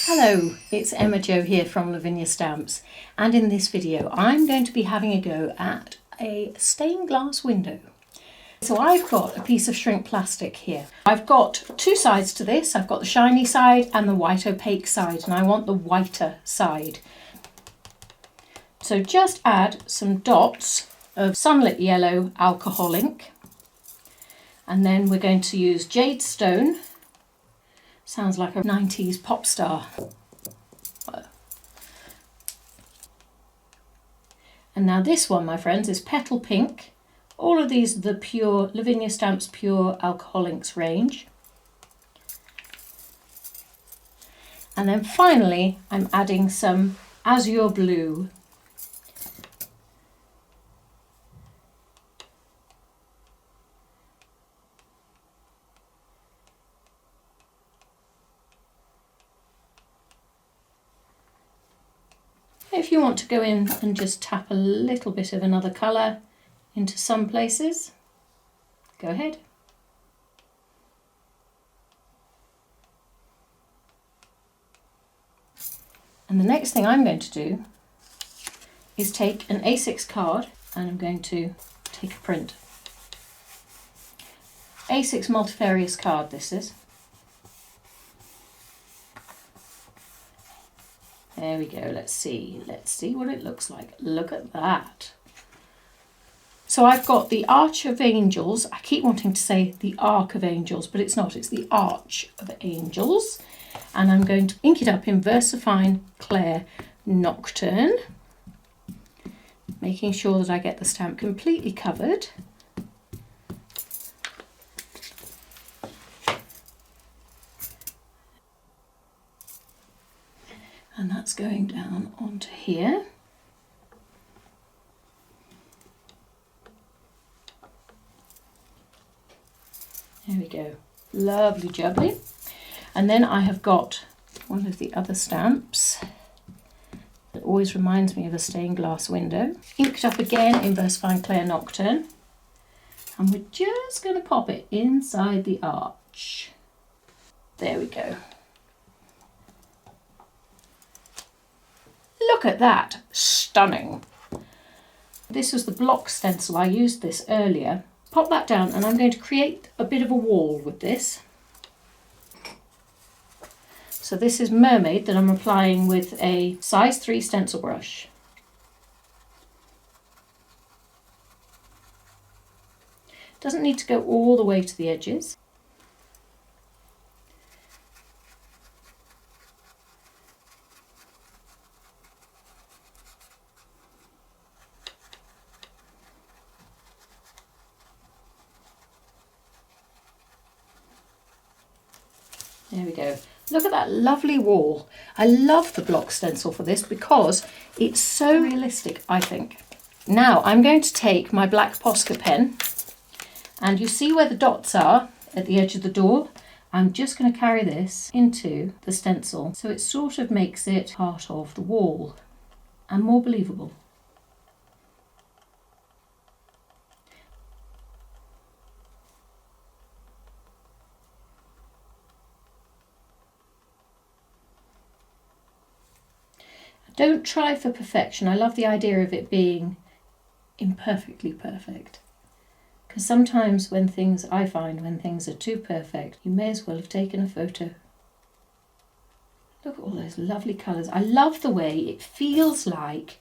Hello, it's Emma Jo here from Lavinia Stamps, and in this video I'm going to be having a go at a stained glass window. So I've got a piece of shrink plastic here. I've got two sides to this. I've got the shiny side and the white opaque side, and I want the whiter side. So just add some dots of sunlit yellow alcohol ink, and then we're going to use jade stone. Sounds like a 90s pop star. And now this one, my friends, is Petal Pink. All of these are the pure Lavinia Stamps Pure Alcohol Inks range. And then finally, I'm adding some Azure Blue. If you want to go in and just tap a little bit of another colour into some places, go ahead. And the next thing I'm going to do is take an A6 card, and I'm going to take a print. A6 Multifarious card this is. There we go, let's see what it looks like. Look at that. So I've got the Arch of Angels. I keep wanting to say the Arc of Angels, but it's not, it's the Arch of Angels. And I'm going to ink it up in VersaFine Clair Nocturne, making sure that I get the stamp completely covered. And that's going down onto here. There we go. Lovely jubbly. And then I have got one of the other stamps that always reminds me of a stained glass window. Inked up again in VersaFine Clair Nocturne. And we're just going to pop it inside the arch. There we go. Look at that, stunning. This was the block stencil, I used this earlier. Pop that down, and I'm going to create a bit of a wall with this. So this is Mermaid that I'm applying with a size 3 stencil brush. Doesn't need to go all the way to the edges. There we go. Look at that lovely wall. I love the block stencil for this because it's so realistic, I think. Now I'm going to take my black Posca pen, and you see where the dots are at the edge of the door? I'm just going to carry this into the stencil so it sort of makes it part of the wall and more believable. Don't try for perfection. I love the idea of it being imperfectly perfect. Because sometimes I find when things are too perfect, you may as well have taken a photo. Look at all those lovely colours. I love the way it feels like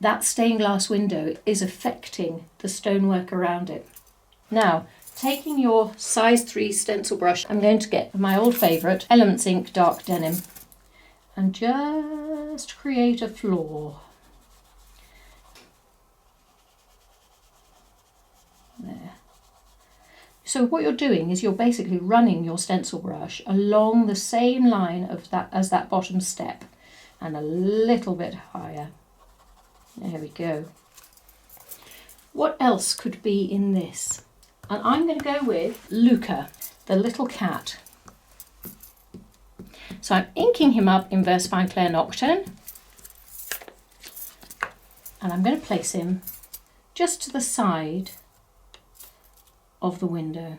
that stained glass window is affecting the stonework around it. Now, taking your size 3 stencil brush, I'm going to get my old favourite, Elements Ink Dark Denim, and just create a floor. There. So what you're doing is you're basically running your stencil brush along the same line of that as that bottom step, and a little bit higher. There we go. What else could be in this? And I'm going to go with Luka, the little cat. So I'm inking him up in VersaFine Clair Nocturne, and I'm going to place him just to the side of the window.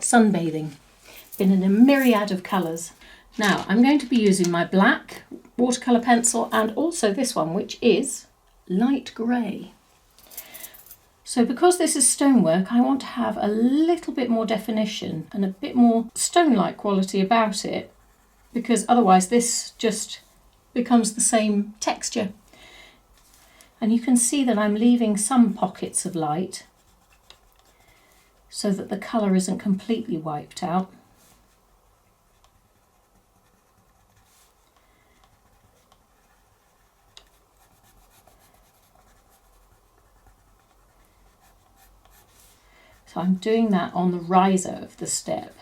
sunbathing, been in a myriad of colours. Now I'm going to be using my black watercolour pencil and also this one, which is light grey. So because this is stonework, I want to have a little bit more definition and a bit more stone-like quality about it, because otherwise this just becomes the same texture. And you can see that I'm leaving some pockets of light so that the colour isn't completely wiped out. So I'm doing that on the riser of the step.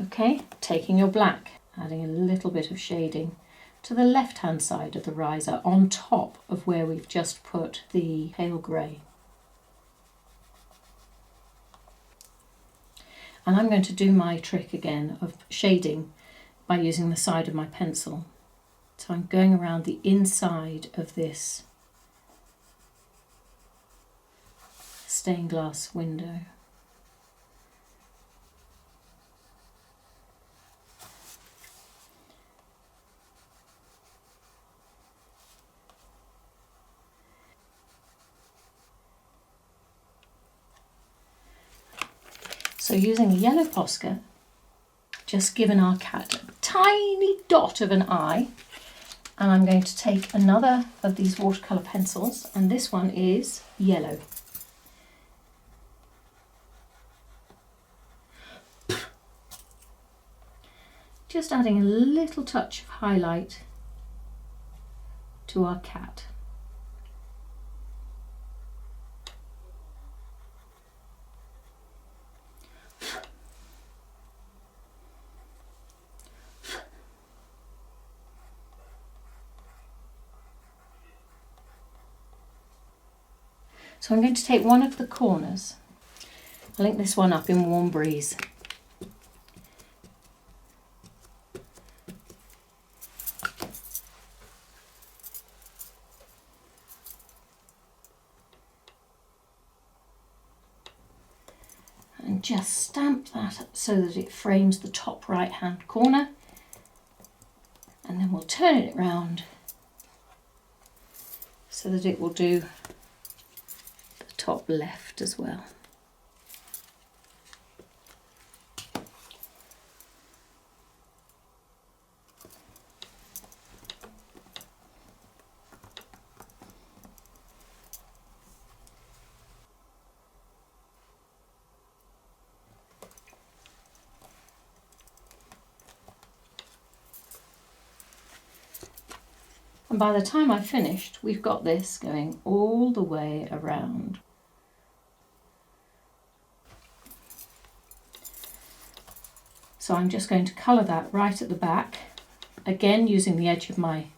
Okay, taking your black, adding a little bit of shading to the left hand side of the riser on top of where we've just put the pale grey. And I'm going to do my trick again of shading by using the side of my pencil. So I'm going around the inside of this stained glass window. So using a yellow Posca, just given our cat a tiny dot of an eye, and I'm going to take another of these watercolour pencils, and this one is yellow. Just adding a little touch of highlight to our cat. So I'm going to take one of the corners, I'll link this one up in Warm Breeze. And just stamp that so that it frames the top right hand corner, and then we'll turn it round so that it will do the top left as well. And by the time I've finished, we've got this going all the way around. So I'm just going to colour that right at the back, again using the edge of my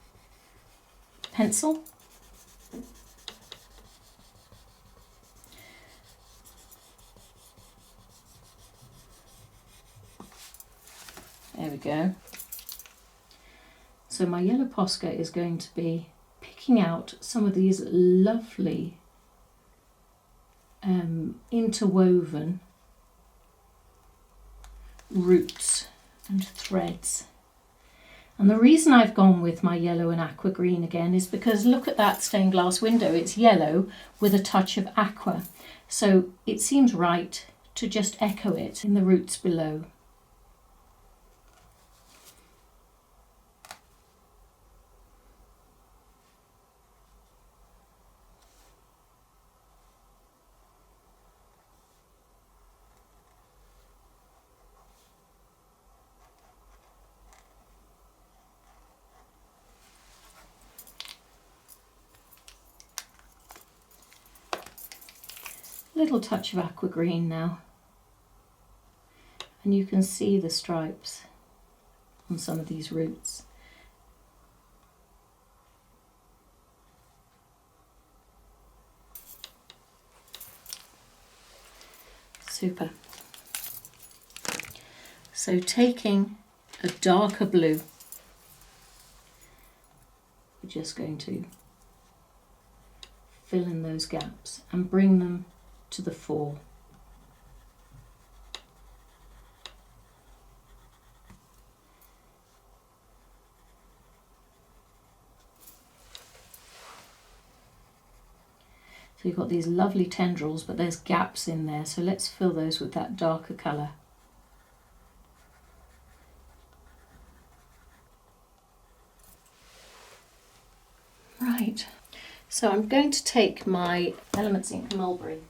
pencil. There we go. So my yellow Posca is going to be picking out some of these lovely interwoven roots and threads. And the reason I've gone with my yellow and aqua green again is because look at that stained glass window. It's yellow with a touch of aqua. So it seems right to just echo it in the roots below. Little touch of aqua green now, and you can see the stripes on some of these roots. Super. So taking a darker blue, we're just going to fill in those gaps and bring them to the fore. So you've got these lovely tendrils, but there's gaps in there, so let's fill those with that darker colour. Right, so I'm going to take my Elements Ink Mulberry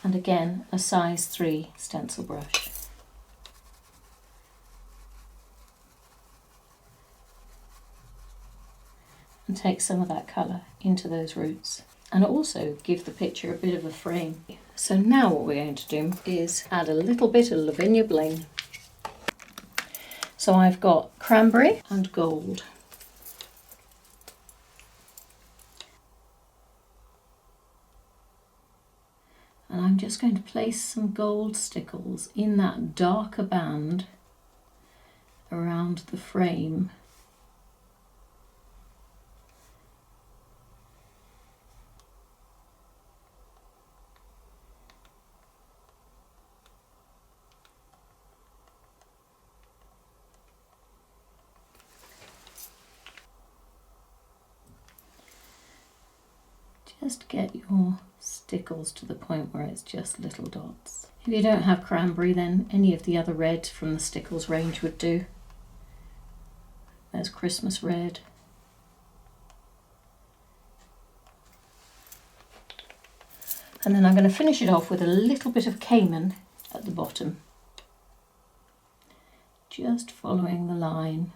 and again a size 3 stencil brush. And take some of that colour into those roots and also give the picture a bit of a frame. So now what we're going to do is add a little bit of Lavinia bling. So I've got cranberry and gold. And I'm just going to place some gold stickles in that darker band around the frame. Just get your stickles to the point where it's just little dots. If you don't have cranberry, then any of the other red from the Stickles range would do. There's Christmas red. And then I'm going to finish it off with a little bit of Cayman at the bottom. Just following the line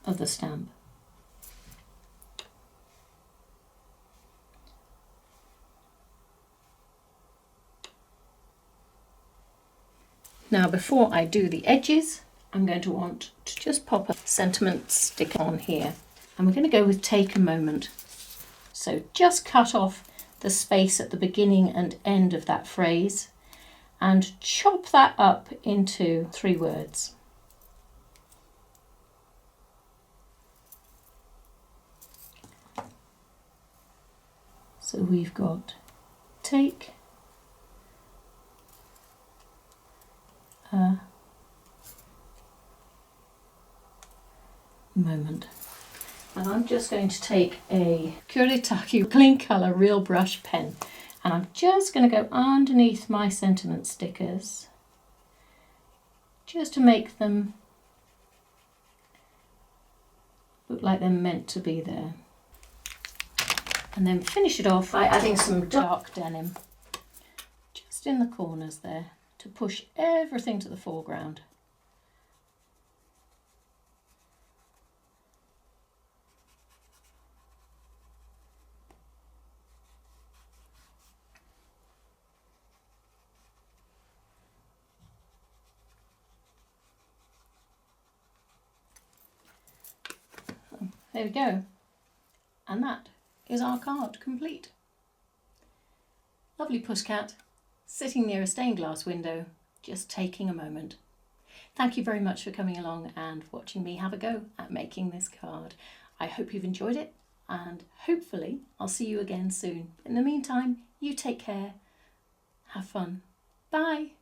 of the stamp. Now before I do the edges, I'm going to want to just pop a sentiment stick on here. And we're going to go with Take a Moment. So just cut off the space at the beginning and end of that phrase and chop that up into 3 words. So we've got take a moment. And I'm just going to take a Kuretake Clean Colour Real Brush pen and I'm just going to go underneath my sentiment stickers just to make them look like they're meant to be there. And then finish it off by adding some dark denim just in the corners there to push everything to the foreground. There we go. And that is our card complete. Lovely Pusscat, sitting near a stained glass window, just taking a moment. Thank you very much for coming along and watching me have a go at making this card. I hope you've enjoyed it and hopefully I'll see you again soon. In the meantime, you take care, have fun. Bye.